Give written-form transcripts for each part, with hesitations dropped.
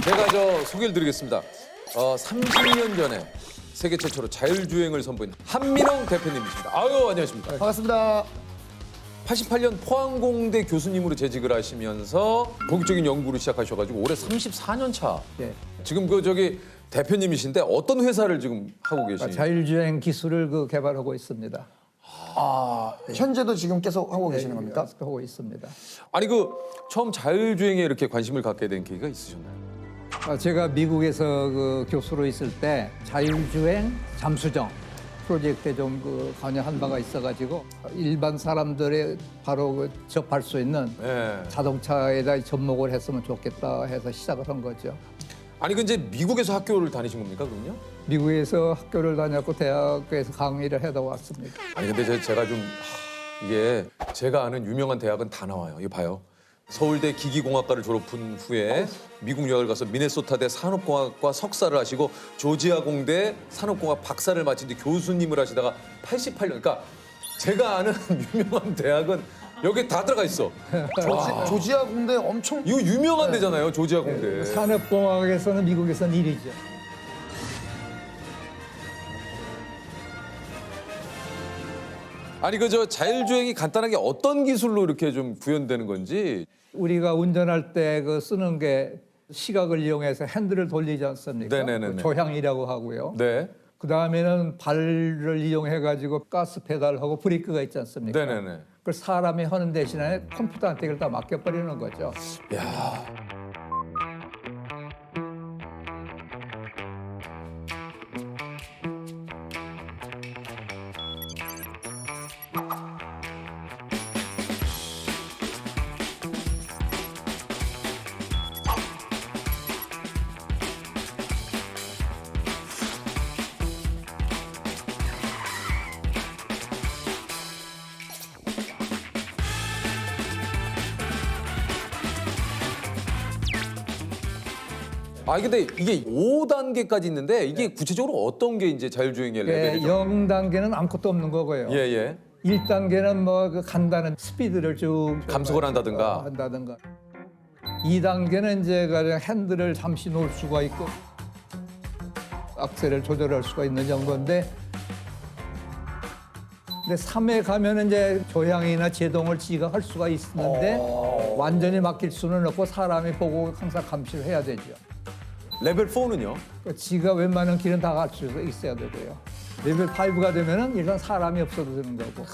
제가 소개를 드리겠습니다. 30년 전에 세계 최초로 자율주행을 선보인 한민홍 대표님이십니다. 아유, 안녕하십니까. 반갑습니다. 88년 포항공대 교수님으로 재직을 하시면서 본격적인 연구를 시작하셔가지고 올해 34년 차. 예. 지금 대표님이신데 어떤 회사를 지금 하고 계신가요? 자율주행 기술을 개발하고 있습니다. 현재도 지금 계속 하고 계시는 겁니까? 계속 하고 있습니다. 아니 처음 자율주행에 이렇게 관심을 갖게 된 계기가 있으셨나요? 제가 미국에서 교수로 있을 때 자율주행 잠수정 프로젝트에 좀 관여한 바가 있어가지고 일반 사람들의 바로 접할 수 있는 네. 자동차에다 접목을 했으면 좋겠다 해서 시작을 한 거죠. 아니 이제 미국에서 학교를 다니신 겁니까 그럼요? 미국에서 학교를 다녔고 대학에서 강의를 해다 왔습니다. 아니 근데 제가 이게 제가 아는 유명한 대학은 다 나와요. 이거 봐요. 서울대 기기공학과를 졸업한 후에 미국 유학을 가서 미네소타대 산업공학과 석사를 하시고 조지아 공대 산업공학 박사를 마친 뒤 교수님을 하시다가 88년, 그러니까 제가 아는 유명한 대학은 여기 다 들어가 있어. 조지아 공대 엄청 이거 유명한 데잖아요, 조지아 공대. 산업공학에서는 미국에서는 1위죠. 아니 자율주행이 간단하게 어떤 기술로 이렇게 좀 구현되는 건지. 우리가 운전할 때 쓰는 게 시각을 이용해서 핸들을 돌리지 않습니까? 네네네네. 조향이라고 하고요. 네. 그 다음에는 발을 이용해가지고 가스 페달하고 브레이크가 있지 않습니까? 네네네. 그걸 사람이 하는 대신에 컴퓨터한테 이걸 다 맡겨버리는 거죠. 야. 근데 이게 5단계까지 있는데 이게 구체적으로 어떤 게 이제 자율주행의 레벨이죠? 0단계는 아무것도 없는 거고요. 예, 예. 1단계는 간단한 스피드를 쭉 감속을 한다든가. 2단계는 이제 가령 핸들을 잠시 놓을 수가 있고 악셀을 조절할 수가 있는 정도인데, 근데 3에 가면은 이제 조향이나 제동을 지가 할 수가 있는데 완전히 맡길 수는 없고 사람이 보고 항상 감시를 해야 되죠. 레벨 4는요? 지가 웬만한 길은 다 갈 수 있어야 되고요. 레벨 5가 되면은 일단 사람이 없어도 되는 거고.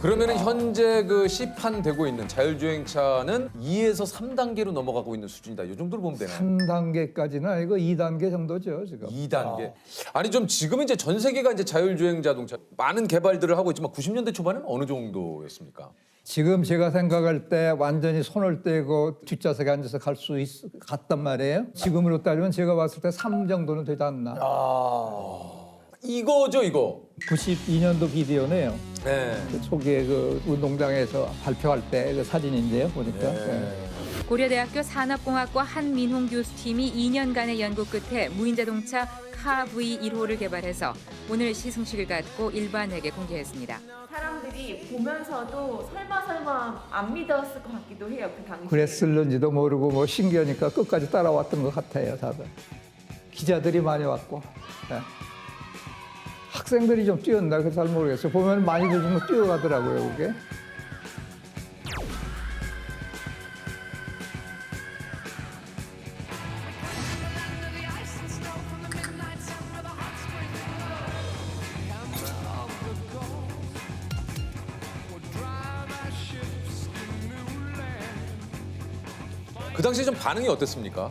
그러면은 현재 시판되고 있는 자율주행차는 2에서 3단계로 넘어가고 있는 수준이다. 이 정도로 보면 되나요? 3단계까지는 아니고 2단계 정도죠, 지금. 2단계. 아니 지금은 이제 전 세계가 이제 자율주행 자동차 많은 개발들을 하고 있지만 90년대 초반은 어느 정도였습니까? 지금 제가 생각할 때 완전히 손을 떼고 뒷좌석에 앉아서 갔단 말이에요. 지금으로 따지면 제가 봤을 때 3 정도는 되지 않나. 이거죠, 이거. 92년도 비디오네요. 네. 초기에 운동장에서 발표할 때 사진인데요, 보니까. 네. 고려대학교 산업공학과 한민홍 교수팀이 2년간의 연구 끝에 무인자동차 카V 1호를 개발해서 오늘 시승식을 갖고 일반에게 공개했습니다. 사람들이 보면서도 설마 안 믿었을 것 같기도 해요, 그 당시에. 그랬을는지도 모르고 신기하니까 끝까지 따라왔던 것 같아요, 다들. 기자들이 많이 왔고. 네. 학생들이 좀 뛰었나 그래서 잘 모르겠어요. 보면 많이들 좀 뛰어가더라고요, 그게. 그 당시에 좀 반응이 어땠습니까?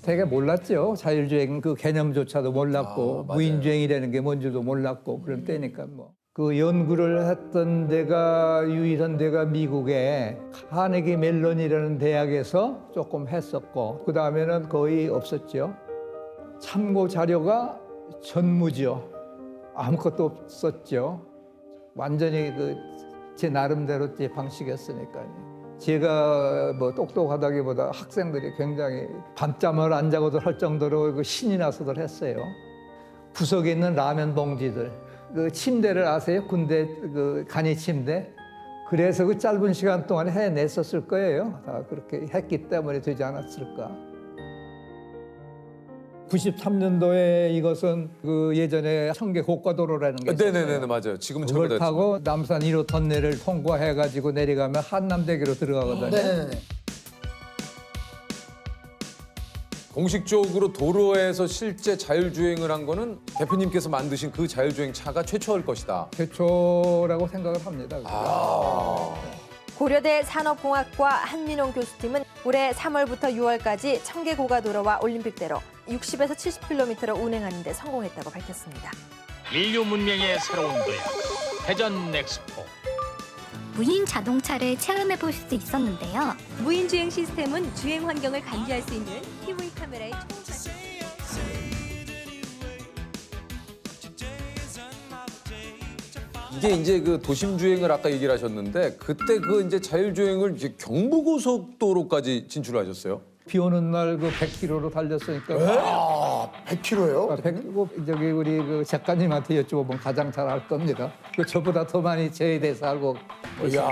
되게 몰랐죠. 자율주행 개념조차도 몰랐고 맞아요. 무인주행이라는 게 뭔지도 몰랐고 그런 때니까 그 연구를 했던 데가 유일한 데가 미국의 카네기 멜론이라는 대학에서 조금 했었고 그 다음에는 거의 없었죠. 참고 자료가 전무죠. 아무것도 없었죠. 완전히 제 나름대로 제 방식이었으니까요. 제가 똑똑하다기보다 학생들이 굉장히 밤잠을 안 자고도 할 정도로 신이 나서들 했어요. 구석에 있는 라면 봉지들, 침대를 아세요? 군대 간이 침대? 그래서 그 짧은 시간 동안에 해냈었을 거예요. 다 그렇게 했기 때문에 되지 않았을까. 93년도에 이것은 그 예전에 청계 고가도로라는 게 있었어요. 네네네 맞아요. 지금은 그걸 철거됐죠. 타고 남산 1호 터널을 통과해가지고 내려가면 한남대교로 들어가거든요. 네네네. 공식적으로 도로에서 실제 자율주행을 한 거는 대표님께서 만드신 그 자율주행 차가 최초일 것이다. 최초라고 생각을 합니다. 고려대 산업공학과 한민홍 교수팀은 올해 3월부터 6월까지 청계고가도로와 올림픽대로 60에서 70km를 운행하는 데 성공했다고 밝혔습니다. 인류 문명의 새로운 도약 대전 넥스포. 무인 자동차를 체험해 볼 수도 있었는데요. 무인 주행 시스템은 주행 환경을 감지할 수 있는 TV 카메라의 초음파. 이게 이제 그 도심 주행을 아까 얘기를 하셨는데 그때 그 이제 자율주행을 이제 경부고속도로까지 진출하셨어요. 비 오는 날 그 100km로 달렸으니까. 아, 100km요? 저기 우리 그 작가님한테 여쭤보면 가장 잘 알 겁니다. 그 저보다 더 많이 저에 대해서 알고. 이야,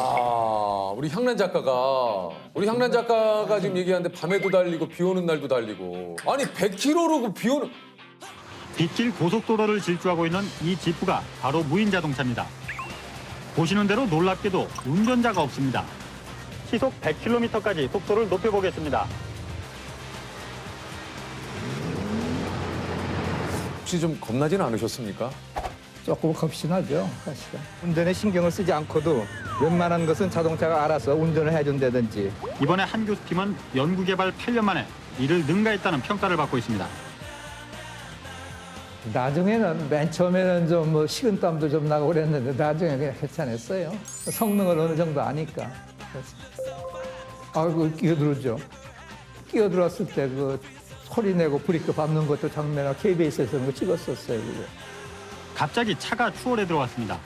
우리 향란 작가가 지금 얘기하는데 밤에도 달리고 비 오는 날도 달리고. 아니 100km로 그 비 오는 빗길 고속도로를 질주하고 있는 이 지프가 바로 무인 자동차입니다. 보시는 대로 놀랍게도 운전자가 없습니다. 시속 100km까지 속도를 높여보겠습니다. 혹시 좀 겁나지는 않으셨습니까? 조금 겁신하죠, 사실은. 운전에 신경을 쓰지 않고도 웬만한 것은 자동차가 알아서 운전을 해준다든지. 이번에 한 교수팀은 연구개발 8년 만에 이를 능가했다는 평가를 받고 있습니다. 나중에는 맨 처음에는 좀 뭐 식은땀도 좀 나고 그랬는데 나중에 그냥 괜찮았어요. 성능을 어느 정도 아니까. 아이고 끼어들었죠. 끼어들었을 때 그 소리 내고 브레이크 밟는 것도 장면을 KBS에서 찍었었어요. 그거. 갑자기 차가 추월해 들어왔습니다.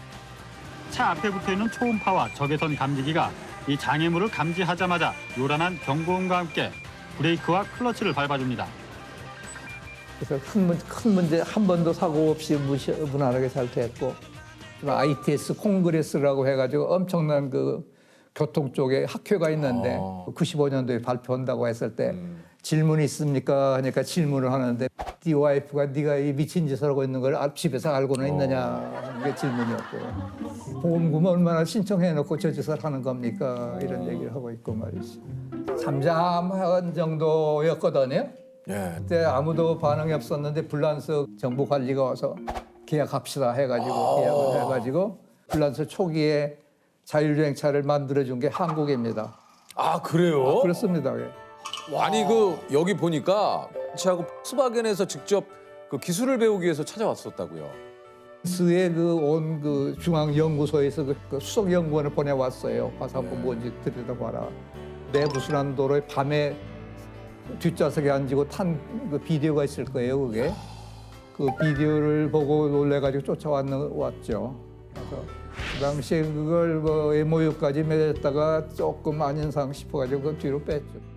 차 앞에 붙어있는 초음파와 적외선 감지기가 이 장애물을 감지하자마자 요란한 경고음과 함께 브레이크와 클러치를 밟아줍니다. 그래서 큰 문제 한 번도 사고 없이 무난하게 잘 됐고, ITS 콩그레스라고 해가지고 엄청난 그 교통 쪽에 학회가 있는데 95년도에 발표한다고 했을 때 질문이 있습니까? 하니까 질문을 하는데 네 와이프가 네가 이 미친 짓을 하고 있는 걸 집에서 알고는 있느냐 하는 게 질문이었고, 보험금 얼마나 신청해놓고 저 짓을 하는 겁니까? 이런 얘기를 하고 있고 말이지. 잠잠한 정도였거든요. 예. 그때 아무도 반응이 없었는데 불란서 정부 관리가 와서 계약합시다 해가지고 계약을 해가지고 불란서 초기에 자율주행차를 만들어준 게 한국입니다. 아 그래요? 그렇습니다. 예. 아니 그 여기 보니까 하고 스바겐에서 직접 그 기술을 배우기 위해서 찾아왔었다고요. 스의 그 중앙연구소에서 그 수석연구원을 보내왔어요. 와서 한번 뭔지 들여다봐라. 내부순환 도로에 밤에 뒷좌석에 앉고 탄 그 비디오가 있을 거예요, 그게. 그 비디오를 보고 놀래가지고 쫓아왔죠. 그래서 그 당시에 그걸 뭐 MOU까지 맺었다가 조금 아닌상 싶어가지고 그 뒤로 뺐죠.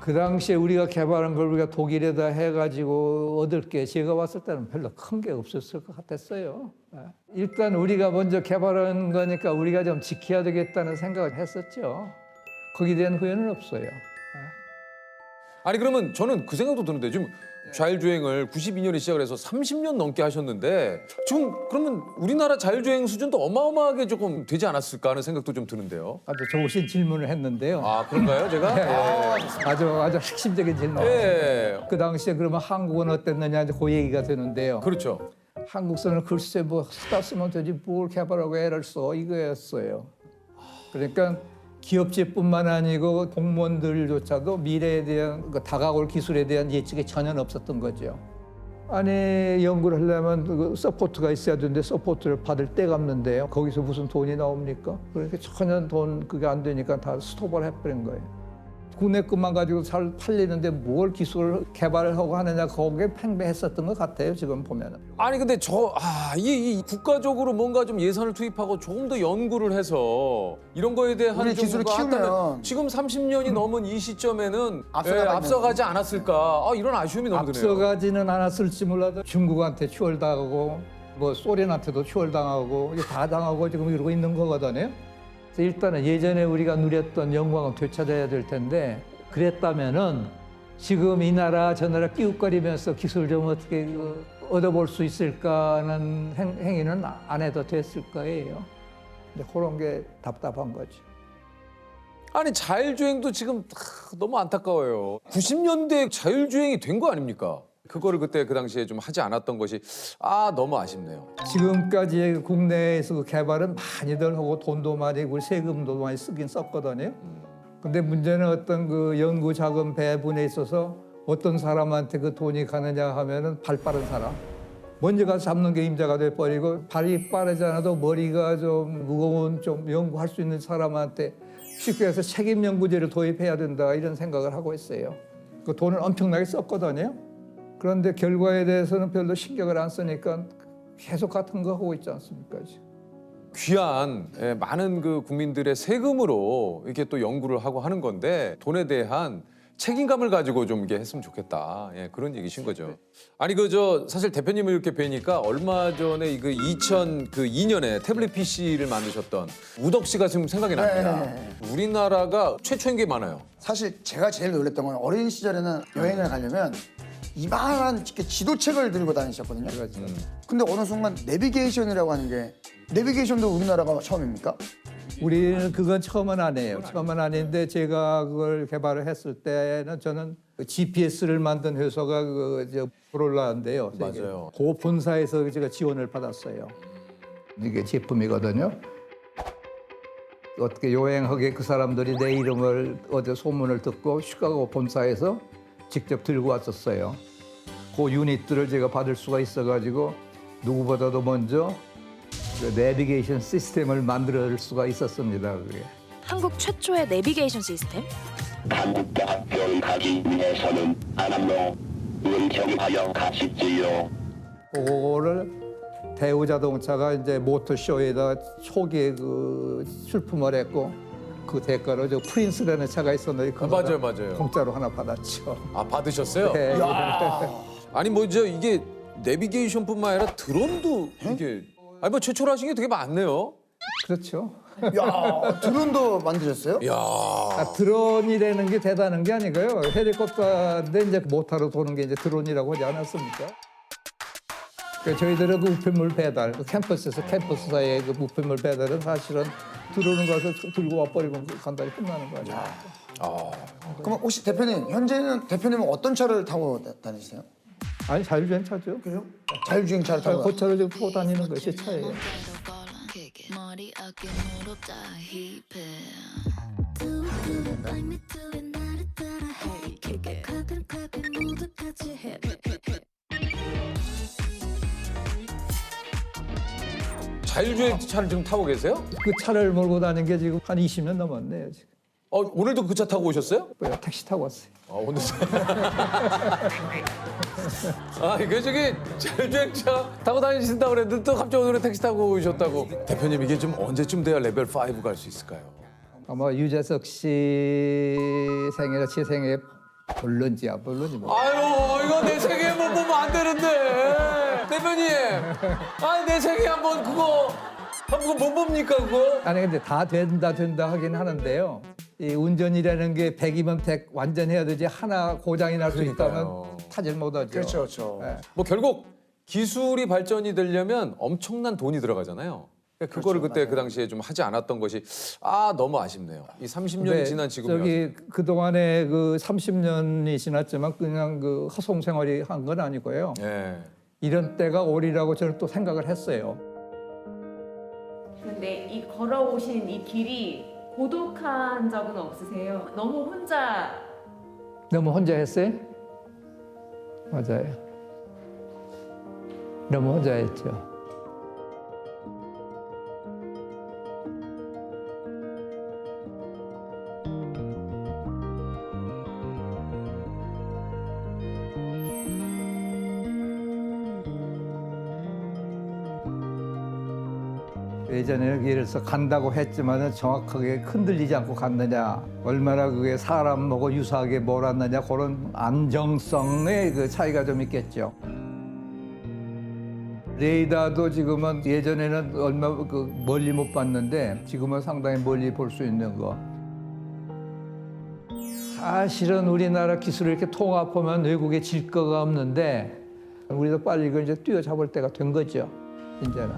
그 당시에 우리가 개발한 걸 우리가 독일에다 해가지고 얻을 게 제가 왔을 때는 별로 큰 게 없었을 것 같았어요. 일단 우리가 먼저 개발한 거니까 우리가 좀 지켜야 되겠다는 생각을 했었죠. 거기에 대한 후회는 없어요. 아니 그러면 저는 그 생각도 드는데 지금 자율주행을 92년에 시작을 해서 30년 넘게 하셨는데 지금 그러면 우리나라 자율주행 수준도 어마어마하게 조금 되지 않았을까 하는 생각도 좀 드는데요. 아주 좋으신 질문을 했는데요. 아 그런가요 제가? 예. 아주 핵심적인 질문. 예. 그 당시에 그러면 한국은 어땠느냐 이제 그 얘기가 되는데요. 그렇죠. 한국서는 글쎄 뭐 쓰다 쓰면 되지 뭘 개발하고 애를 써 이거였어요. 그러니까 기업체뿐만 아니고 공무원들조차도 미래에 대한 다가올 기술에 대한 예측이 전혀 없었던 거죠. 안에 연구를 하려면 그 서포트가 있어야 되는데 서포트를 받을 데가 없는데요. 거기서 무슨 돈이 나옵니까? 그러니까 전혀 그게 안 되니까 다 스톱을 해버린 거예요. 국내 것만 가지고 잘 팔리는데 뭘 기술을 개발을 하고 하느냐 거기에 팽배했었던 것 같아요. 지금 보면은. 아니 근데 이 국가적으로 뭔가 좀 예산을 투입하고 조금 더 연구를 해서 이런 거에 대한 우리 기술을 정도가 키우면 한다면 지금 30년이 넘은 이 시점에는 앞서가겠네요. 앞서가지 않았을까 이런 아쉬움이 너무 드네요. 앞서가지는 않았을지 몰라도 중국한테 추월당하고 뭐 소련한테도 추월당하고 이게 다 당하고 지금 이러고 있는 거거든요. 그래서 일단은 예전에 우리가 누렸던 영광을 되찾아야 될 텐데 그랬다면은 지금 이 나라 저 나라 끼웃거리면서 기술 좀 어떻게 얻어볼 수 있을까 하는 행위는 안 해도 됐을 거예요. 근데 그런 게 답답한 거지. 아니 자율주행도 지금 너무 안타까워요. 90년대에 자율주행이 된 거 아닙니까? 그거를 그때 그 당시에 좀 하지 않았던 것이 너무 아쉽네요. 지금까지 국내에서 그 개발은 많이들 하고 돈도 많이 고 세금도 많이 쓰긴 썼거든요. 근데 문제는 어떤 그 연구 자금 배분에 있어서 어떤 사람한테 그 돈이 가느냐 하면은 발 빠른 사람. 먼저 가서 잡는 게 임자가 돼버리고 발이 빠르지 않아도 머리가 좀 무거운 좀 연구할 수 있는 사람한테 쉽게 해서 책임 연구제를 도입해야 된다 이런 생각을 하고 있어요. 그 돈을 엄청나게 썼거든요. 그런데 결과에 대해서는 별로 신경을 안 쓰니까 계속 같은 거 하고 있지 않습니까? 지금. 귀한 많은 그 국민들의 세금으로 이렇게 또 연구를 하고 하는 건데 돈에 대한 책임감을 가지고 좀 이게 했으면 좋겠다. 그런 얘기신 거죠. 아니 사실 대표님을 이렇게 뵈니까 얼마 전에 그 2002년에 태블릿 PC를 만드셨던 우덕 씨가 지금 생각이 납니다. 우리나라가 최초인 게 많아요. 사실 제가 제일 놀랐던 건 어린 시절에는 여행을 가려면 이만한 이렇게 지도책을 들고 다니셨거든요. 근데 어느 순간 내비게이션이라고 하는 게 내비게이션도 우리나라가 처음입니까? 우리는 그건 처음은 아니에요. 처음은 아닌데 제가 그걸 개발을 했을 때는 저는 GPS를 만든 회사가 브롤라인데요. 맞아요. 그 본사에서 제가 지원을 받았어요. 이게 제품이거든요. 어떻게 여행하게 그 사람들이 내 이름을 어디 소문을 듣고 시카고 본사에서 직접 들고 왔었어요. 그 유닛들을 제가 받을 수가 있어가지고 누구보다도 먼저 그 내비게이션 시스템을 만들 수가 있었습니다. 그게. 한국 최초의 내비게이션 시스템? 한국 대학교를 가기 위해서는 안암로 의정하여 가십지요. 그거를 대우자동차가 이제 모터쇼에다 초기에 그 출품을 했고 그 대가로 저 프린스라는 차가 있었는데 그거 맞아요. 공짜로 하나 받았죠. 받으셨어요? 네. 아니 이게 내비게이션뿐만 아니라 드론도 이게 최초로 하신 게 되게 많네요. 그렇죠. 야, 드론도 만드셨어요? 야. 드론이라는 게 대단한 게 아니고요. 헬리콥터인데 이제 모터로 도는 게 이제 드론이라고 하지 않았습니까? 그러니까 저희들은 그 우편물 배달, 그 캠퍼스에서 캠퍼스 사이의 그 우편물 배달은 사실은 들어오는 것을 들고 와버리면 간단히 끝나는 거죠. 그럼 혹시 현재는 대표님은 어떤 차를 타고 다니세요? 아니 자율주행 차죠. 그래요? 자율주행 차를 타고 그 차를 지금 타고 다니는 것이 차예요. 자율주행 차를 지금 타고 계세요? 그 차를 몰고 다니는 게 지금 한 20년 넘었네요. 지금. 오늘도 그 차 타고 오셨어요? 택시 타고 왔어요. 오늘 이게 자율주행차 타고 다니신다고 그랬는데 또 갑자기 오늘은 택시 타고 오셨다고. 대표님 이게 좀 언제쯤 돼야 레벨 5 갈 수 있을까요? 아마 유재석 씨 생애나 제 생애 볼런지 안 볼런지 뭐. 아유 이거 내 생애 못 보면 안 되는데 대표님. 내 생애 한번 그거 못 봅니까 그거? 아니 근데 다 된다 하긴 하는데요. 이 운전이라는 게 100이면 100 완전 해야 되지 하나 고장이 날 수 있다면 타질 못하죠. 그렇죠. 네. 결국 기술이 발전이 되려면 엄청난 돈이 들어가잖아요. 그거를 그때 그 당시에 좀 하지 않았던 것이 너무 아쉽네요. 이 30년이 지난 지금이 그 동안에 그 30년이 지났지만 그냥 그 허송 생활이 한 건 아니고요. 이런 때가 오리라고 저는 또 생각을 했어요. 근데 이 걸어오신 이 길이 고독한 적은 없으세요? 너무 혼자 했어요? 맞아요. 너무 혼자 했죠. 예전에는 예를 들어서 간다고 했지만은 정확하게 흔들리지 않고 갔느냐, 얼마나 그게 사람하고 유사하게 몰았느냐, 그런 안정성의 그 차이가 좀 있겠죠. 레이더도 지금은 예전에는 얼마 멀리 못 봤는데 지금은 상당히 멀리 볼 수 있는 거. 사실은 우리나라 기술을 이렇게 통합하면 외국에 질 거가 없는데 우리도 빨리 이걸 이제 뛰어잡을 때가 된 거죠. 이제는.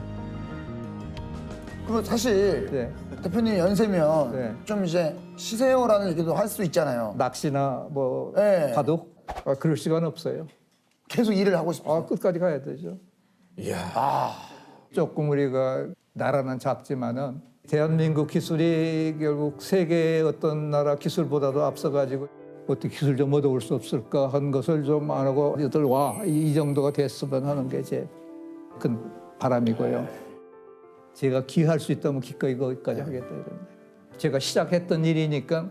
그 사실 네. 대표님 연세면 네. 좀 이제 쉬세요라는 얘기도 할 수 있잖아요. 낚시나 뭐 네. 바둑 그럴 시간 없어요. 계속 일을 하고 싶어요. 끝까지 가야 되죠. 이야. 조금 우리가 나라는 작지만은 대한민국 기술이 결국 세계의 어떤 나라 기술보다도 앞서가지고 어떻게 기술 좀 얻어올 수 없을까 한 것을 좀 안 하고 이들 이 정도가 됐으면 하는 게 제 큰 바람이고요. 제가 기할 수 있다면 기꺼이 거기까지 하겠다 이런데 제가 시작했던 일이니까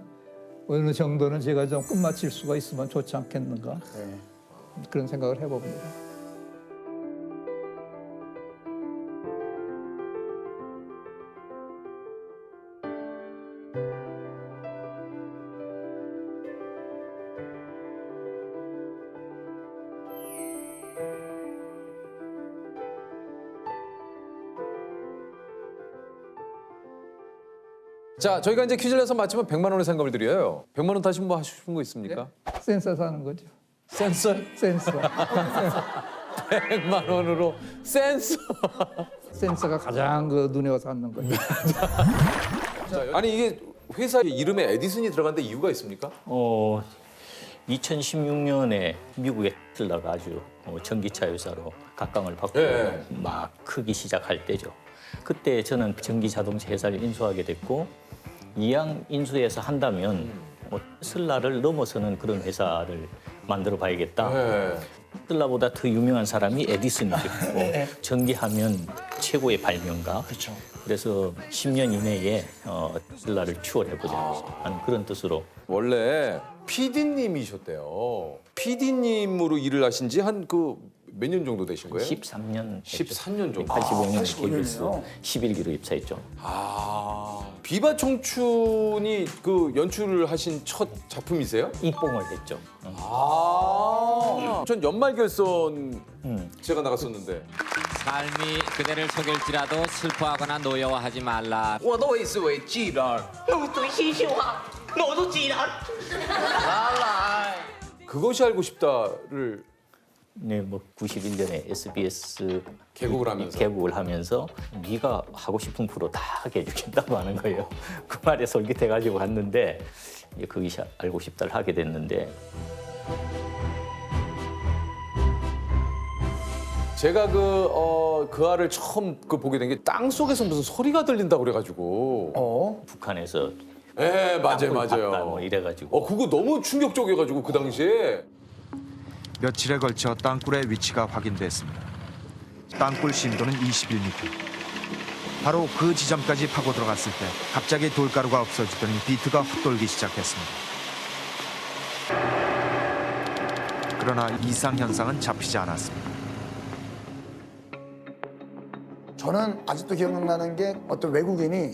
어느 정도는 제가 좀 끝마칠 수가 있으면 좋지 않겠는가 그런 생각을 해봅니다. 자, 저희가 이제 퀴즈를 내서 맞히면 100만 원의 상금을 드려요. 100만 원 다시 뭐 하시고 싶은 거 있습니까? 센서 사는 거죠. 센서? 센서. 100만 원으로 센서. 센서가 가장 그 눈에 와서 앉는 거죠. 아니 이게 회사 이름에 에디슨이 들어간데 이유가 있습니까? 2016년에 미국의 테슬라가 아주 전기차 회사로 각광을 받고 예. 막 크기 시작할 때죠. 그때 저는 전기 자동차 회사를 인수하게 됐고 이왕 인수해서 한다면 테슬라를 넘어서는 그런 회사를 만들어 봐야겠다. 네. 테슬라보다 더 유명한 사람이 에디슨이고 전기하면 최고의 발명가. 그렇죠. 그래서 10년 이내에 테슬라를 추월해보자 하는 그런 뜻으로. 원래 PD님이셨대요. PD님으로 일을 하신 지 한 몇 년 정도 되신 거예요? 13년. 13년 정도. 85년에 85 KBS 년이네요. 11기로 입사했죠. 비바 청춘이 그 연출을 하신 첫 작품이세요? 입봉을 했죠. 전 연말 결선 제가 나갔었는데. 삶이 그대를 속일지라도 슬퍼하거나 노여워하지 말라. 我都会是为巨人，用最新笑话，我都巨人。来， 그것이 알고 싶다를 네, 뭐 91년에 SBS 개국을 하면서 네가 하고 싶은 프로 다 하게 해주겠다고 하는 거예요. 그 말에 솔깃해가지고 갔는데 이제 그것이 알고 싶다를 하게 됐는데 제가 그 알을 처음 보게 된 게 땅 속에서 무슨 소리가 들린다고 그래가지고. 북한에서 네, 맞아요, 맞아요. 뭐 이래가지고. 그거 너무 충격적이어가지고 그 당시에. 며칠에 걸쳐 땅굴의 위치가 확인됐습니다. 땅굴 심도는 21m. 바로 그 지점까지 파고 들어갔을 때 갑자기 돌가루가 없어지더니 비트가 헛돌기 시작했습니다. 그러나 이상 현상은 잡히지 않았습니다. 저는 아직도 기억나는 게 어떤 외국인이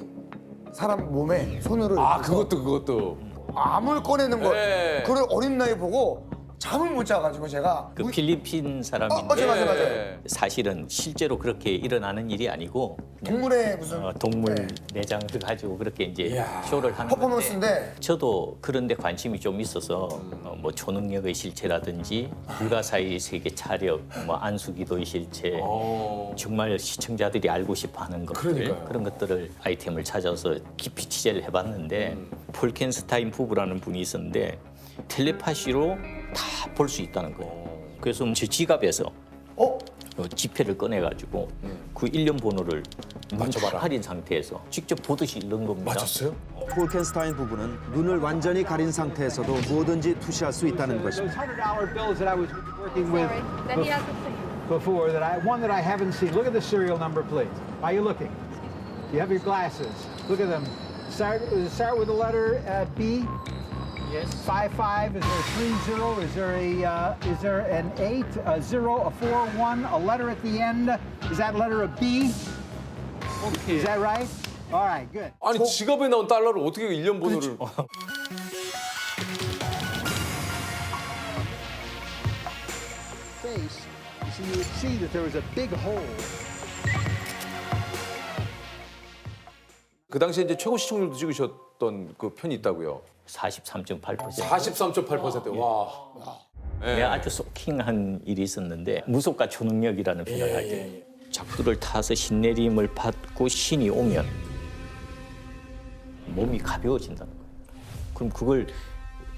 사람 몸에 손으로 그것도. 암을 꺼내는 거. 네. 그걸 어린 나이 보고 잠을 못 자가지고 제가 그 필리핀 사람인데 맞아요. 사실은 실제로 그렇게 일어나는 일이 아니고 동물의 무슨 동물 내장을 가지고 그렇게 이제 쇼를 하는 퍼포먼스인데 건데 저도 그런 데 관심이 좀 있어서 뭐 초능력의 실체라든지 불가사의 세계 차력, 뭐 안수기도의 실체 정말 시청자들이 알고 싶어하는 것들 그러니까요. 그런 것들을 아이템을 찾아서 깊이 취재를 해봤는데 폴켄스타인 부부라는 분이 있었는데 텔레파시로 다 볼 수 있다는 거예요. 그래서 제 지갑에서 지폐를 꺼내가지고 그 일련 번호를 눈 다 가린 상태에서 직접 보듯이 읽는 겁니다. 맞았어요? 폴켄스타인 부부는 눈을 완전히 가린 상태에서도 뭐든지 투시할 수 있다는 것입니다. $100 bills that I was working with before one that I haven't seen. Look at the serial number, please. Are you looking? You have your glasses. Look at them. Start with the letter B. Yes. 55. Is there a 30? Is there an 8, a 0, a 4, 1, a letter at the end? Is that letter a B? Okay. Is that right? All right, good. 아니 지갑에 나온 달러를 어떻게 1년 번호를? Face is so you would see that there was a big hole. 그 당시에 이제 최고 시청률도 찍으셨던 그 편이 있다고요. 43.8%. 43.8%. 와. 네, 아주 쇼킹한 일이 있었는데 무속과 초능력이라는 표현을 할 때 작두를 타서 신내림을 받고 신이 오면 몸이 가벼워진다는 거예요. 그럼 그걸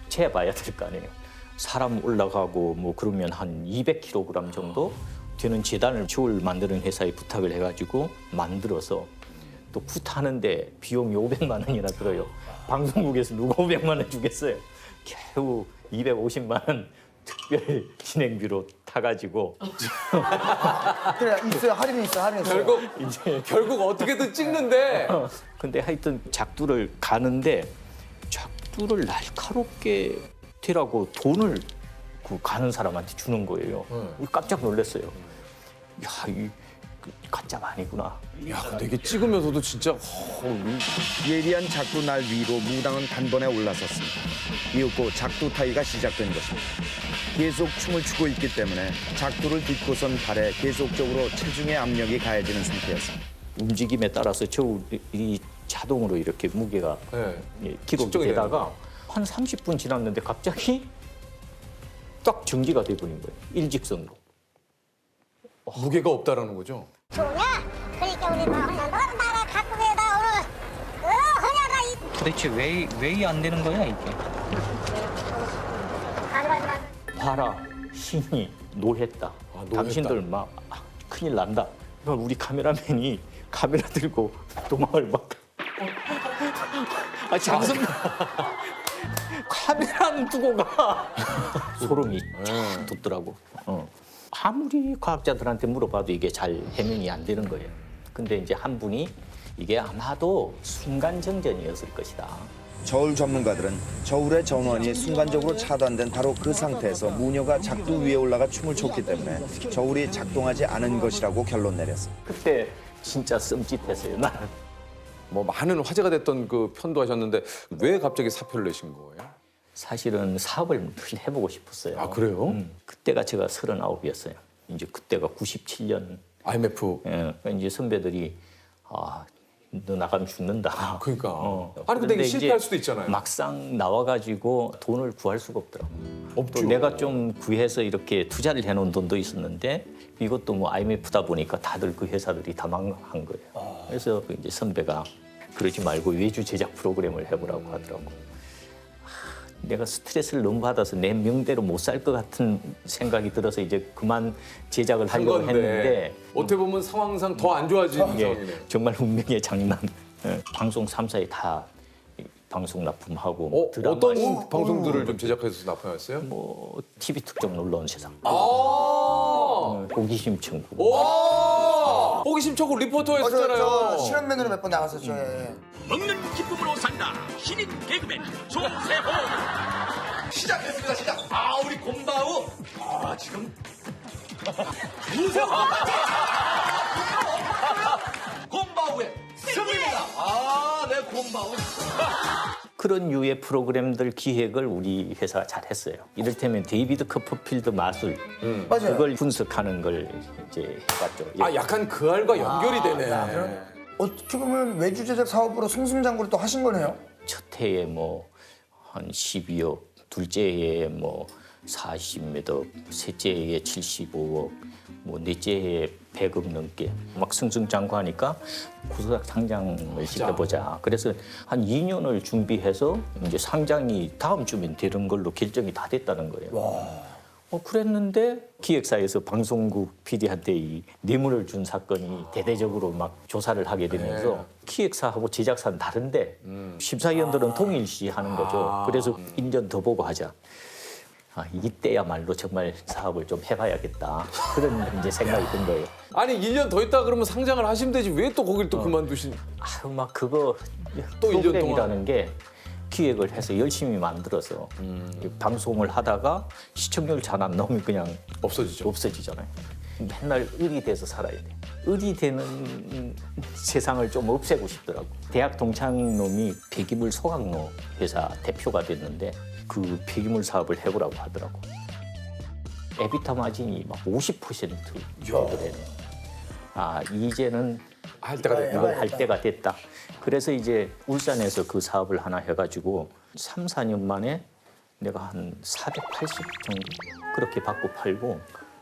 재봐야 될 거 아니에요. 사람 올라가고 뭐 그러면 한 200kg 정도 되는 재단을 줄 만드는 회사에 부탁을 해가지고 만들어서 또 굿하는데 비용이 500만 원이나 들어요. 방송국에서 누가 500만 원 주겠어요. 겨우 250만 원 특별 진행비로 타가지고 그래 있어요. 할인이 있어. 할인이 있어요. 결국 어떻게든 찍는데 근데 하여튼 작두를 가는데 작두를 날카롭게 되라고 돈을 그 가는 사람한테 주는 거예요. 우리 깜짝 놀랐어요. 야, 이 가짜가 아니구나. 야, 근데 이게 찍으면서도 진짜 예리한 작두 날 위로 무당은 단번에 올라섰습니다. 이윽고 작두 타기가 시작된 것입니다. 계속 춤을 추고 있기 때문에 작두를 딛고선 발에 계속적으로 체중의 압력이 가해지는 상태였습니다. 움직임에 따라서 이 자동으로 이렇게 무게가 기록이 되다가 한 30분 지났는데 갑자기 딱 정지가 돼버린 거예요. 일직선으로. 무게가 없다라는 거죠. 좋냐? 그러니까 우리 뭐 그냥 너는 나라 갖고 배다 오늘 허냐가 이 도대체 왜 안 되는 거야 이게? 봐라, 신이 노했다. 당신들 막 큰일 난다. 그러니까 우리 카메라맨이 카메라 들고 도망을 막. 장선 카메라는 두고 가. 소름이 쫙 돋더라고. 아무리 과학자들한테 물어봐도 이게 잘 해명이 안 되는 거예요. 근데 이제 한 분이 이게 아마도 순간정전이었을 것이다. 저울 전문가들은 저울의 전원이 순간적으로 차단된 바로 그 상태에서 무녀가 작두 위에 올라가 춤을 췄기 때문에 저울이 작동하지 않은 것이라고 결론 내렸습니다. 그때 진짜 씀짓했어요, 나는. 뭐 많은 화제가 됐던 그 편도 하셨는데 왜 갑자기 사표를 내신 거예요? 사실은 사업을 해보고 싶었어요. 아, 그래요? 그때가 제가 39이었어요. 이제 그때가 97년. IMF. 예, 이제 선배들이 너 나가면 죽는다. 그러니까. 아니 근데 이게 실패할 수도 있잖아요. 막상 나와가지고 돈을 구할 수가 없더라고. 없죠. 내가 좀 구해서 이렇게 투자를 해놓은 돈도 있었는데 이것도 뭐 IMF다 보니까 다들 그 회사들이 다 망한 거예요. 그래서 이제 선배가 그러지 말고 외주 제작 프로그램을 해보라고 하더라고. 내가 스트레스를 너무 받아서 내 명대로 못 살 것 같은 생각이 들어서 이제 그만 제작을 하려고 했는데 어떻게 보면 상황상 더 안 좋아지는 상황이네요. 정말 운명의 장난. 방송 3사에 다 방송 납품하고 뭐 드라마 어떤 방송들을 좀 제작해서 납품했어요? 뭐 TV 특종 놀라운 세상. 아 호기심 천국. 오! 호기심 천국 리포터 했었잖아요. 저 실험맨으로 몇 번 나갔었죠. 먹는 기쁨으로 산다. 신인 개그맨 조세호. 시작했습니다. 시작. 우리 곰바우. 지금 곰바우의 승리입니다. 내 곰바우. 그런 유의 프로그램들 기획을 우리 회사가 잘했어요. 이를테면 데이비드 커퍼필드 마술 맞아요. 그걸 분석하는 걸 이제 해봤죠. 약간 그 알과 연결이 되네. 어떻게 보면 외주 제작 사업으로 승승장구를 또 하신 거네요. 첫 해에 뭐 한 12억, 둘째 해에 뭐 40몇 억, 셋째 해에 75억, 뭐 넷째 해에 100억 넘게 막 승승장구하니까 구석 상장을 시켜보자. 그래서 한 2년을 준비해서 이제 상장이 다음 주면 되는 걸로 결정이 다 됐다는 거예요. 그랬는데 기획사에서 방송국 PD한테 이 뇌물을 준 사건이 대대적으로 막 조사를 하게 되면서 기획사하고 제작사는 다른데 심사위원들은 통일시 하는 거죠. 그래서 1년 더 보고 하자. 이때야말로 정말 사업을 좀 해봐야겠다. 그런 이제 생각이 든 거예요. 아니 1년 더 있다 그러면 상장을 하시면 되지 왜 또 거길 또 그만두신? 막 그거 또 1년 프로그램이라는 게 기획을 해서 열심히 만들어서 방송을 하다가 시청률 잘 안 나오면 그냥 없어지잖아요. 맨날 을이 돼서 살아야 돼. 을이 되는 세상을 좀 없애고 싶더라고. 대학 동창놈이 폐기물 소각로 회사 대표가 됐는데 그 폐기물 사업을 해보라고 하더라고. 에비타 마진이 막 50% 정도 되네요. 아, 이제는 할 때가 됐다. 이걸 할 때가 됐다. 그래서 이제 울산에서 그 사업을 하나 해가지고 3, 4년 만에 내가 한 480 정도 그렇게 받고 팔고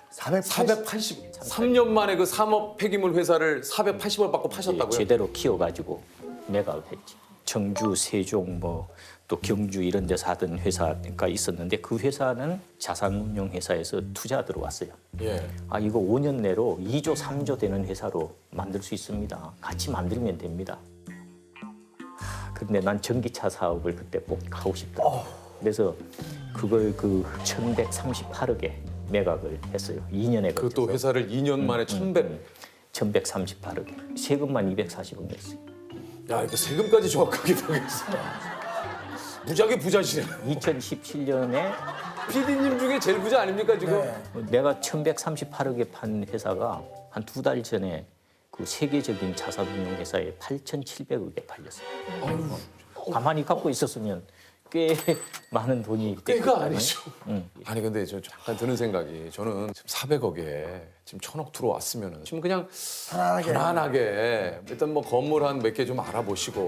480. 3년 만에 그 산업 폐기물 회사를 480원 받고 파셨다고요? 제대로 키워가지고 매각을 했지. 청주, 세종, 뭐 또 경주 이런 데서 하던 회사가 있었는데 그 회사는 자산운용 회사에서 투자 들어왔어요. 예. 아 이거 5년 내로 2조, 3조 되는 회사로 만들 수 있습니다. 같이 만들면 됩니다. 근데 난 전기차 사업을 그때 꼭 하고 싶더라고요. 그래서 그걸 그 1138억에 매각을 했어요. 2년에 걸쳐서. 그또 회사를 2년 만에 1138억에. 세금만 240억 냈어요. 야, 이거 세금까지 정확하게 당했어. 무지하게 부자시네. 2017년에 PD님 중에 제일 부자 아닙니까 지금? 내가 1138억에 판 회사가 한 2달 전에 그 세계적인 자산운용 회사에 8,700억에 팔렸어요. 가만히 갖고 있었으면 꽤 많은 돈이 꽤가 아니죠. 아니 근데 저 잠깐 드는 생각이 저는 지금 400억에 지금 1,000억 들어왔으면은 지금 그냥 편안하게 일단 뭐 건물 한 몇 개 좀 알아보시고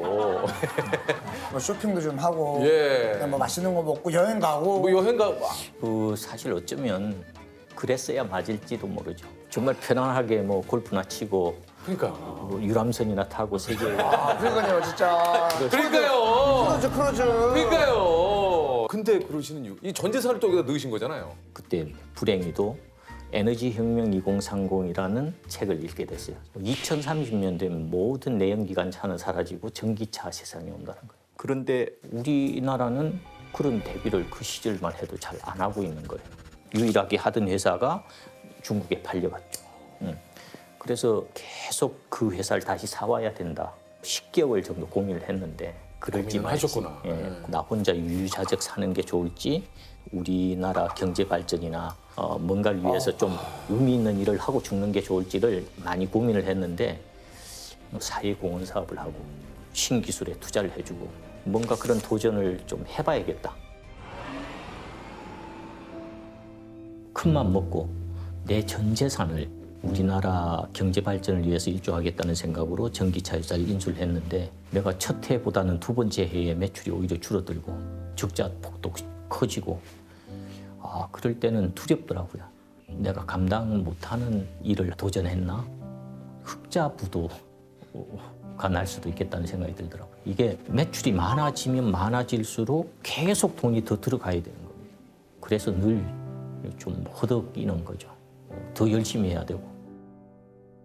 뭐 쇼핑도 좀 하고 예. 그냥 뭐 맛있는 거 먹고 여행 가고 뭐 여행 가 그 사실 어쩌면 그랬어야 맞을지도 모르죠. 정말 편안하게 뭐 골프나 치고 그러니까 뭐 유람선이나 타고 세계 그러니까요 진짜 그러니까요. 크루즈 그러니까요. 근데 그러시는 이유 이 전 재산을 또 여기다 넣으신 거잖아요. 그때 불행히도 에너지혁명 2030이라는 책을 읽게 됐어요. 2030년 되면 모든 내연기관차는 사라지고 전기차 세상에 온다는 거예요. 그런데 우리나라는 그런 대비를 그 시절만 해도 잘 안 하고 있는 거예요. 유일하게 하던 회사가 중국에 팔려갔죠. 그래서 계속 그 회사를 다시 사와야 된다. 10개월 정도 고민을 했는데 그럴지 말지. 하셨구나. 예, 나 혼자 유유자적 사는 게 좋을지 우리나라 경제 발전이나 뭔가를 위해서 좀 의미 있는 일을 하고 죽는 게 좋을지를 많이 고민을 했는데 사회공헌 사업을 하고 신기술에 투자를 해주고 뭔가 그런 도전을 좀 해봐야겠다. 큰맘 먹고 내 전 재산을 우리나라 경제 발전을 위해서 일조하겠다는 생각으로 전기차 회사를 인수를 했는데 내가 첫 해보다는 두 번째 해에 매출이 오히려 줄어들고 적자 폭도 커지고 그럴 때는 두렵더라고요. 내가 감당 못하는 일을 도전했나? 흑자 부도가 날 수도 있겠다는 생각이 들더라고요. 이게 매출이 많아지면 많아질수록 계속 돈이 더 들어가야 되는 겁니다. 그래서 늘 좀 허덕이는 거죠. 더 열심히 해야 되고.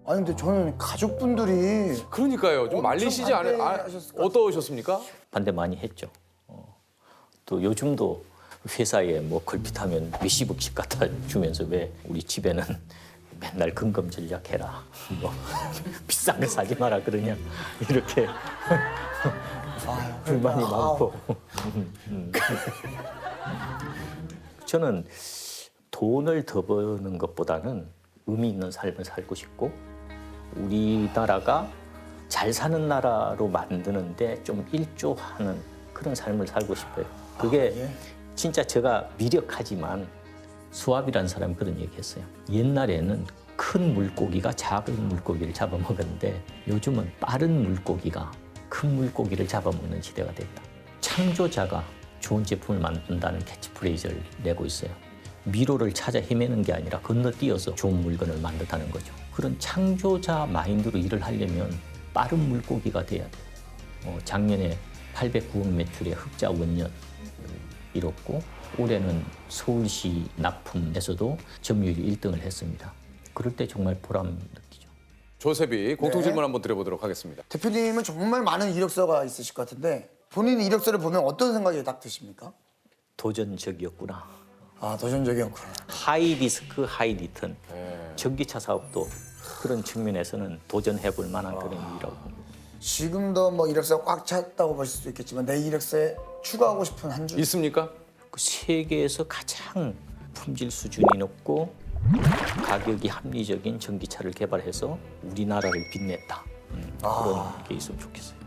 아니 근데 저는 가족분들이 그러니까요. 좀 말리시지 어떠셨습니까? 반대 많이 했죠. 또 요즘도 회사에 뭐 걸핏하면 몇십억씩 갖다 주면서 왜 우리 집에는 맨날 금검 전략해라. 뭐 비싼 거 사지 마라 그러냐. 이렇게 불만이 많고. 저는 돈을 더 버는 것보다는 의미 있는 삶을 살고 싶고 우리나라가 잘 사는 나라로 만드는데 좀 일조하는 그런 삶을 살고 싶어요. 그게 진짜 제가 미력하지만 수압이라는 사람이 그런 얘기했어요. 옛날에는 큰 물고기가 작은 물고기를 잡아먹었는데 요즘은 빠른 물고기가 큰 물고기를 잡아먹는 시대가 됐다. 창조자가 좋은 제품을 만든다는 캐치프레이즈를 내고 있어요. 미로를 찾아 헤매는 게 아니라 건너뛰어서 좋은 물건을 만든다는 거죠. 그런 창조자 마인드로 일을 하려면 빠른 물고기가 돼야 돼요. 작년에 809억 매출의 흑자 원년 이뤘고 올해는 서울시 납품에서도 점유율 1등을 했습니다. 그럴 때 정말 보람 느끼죠. 조셉이 공통 질문 한번 드려보도록 하겠습니다. 대표님은 정말 많은 이력서가 있으실 것 같은데 본인 이력서를 보면 어떤 생각이 딱 드십니까? 도전적이었구나. 도전적이었구나. 하이 리스크, 하이 리턴. 전기차 사업도 그런 측면에서는 도전해볼 만한 그런 일이라고 봅니다. 지금도 뭐 이력서가 꽉 찼다고 보실 수도 있겠지만 내 이력서에 추가하고 싶은 한 줄 있습니까? 그 세계에서 가장 품질 수준이 높고 가격이 합리적인 전기차를 개발해서 우리나라를 빛냈다. 그런 게 있으면 좋겠어요.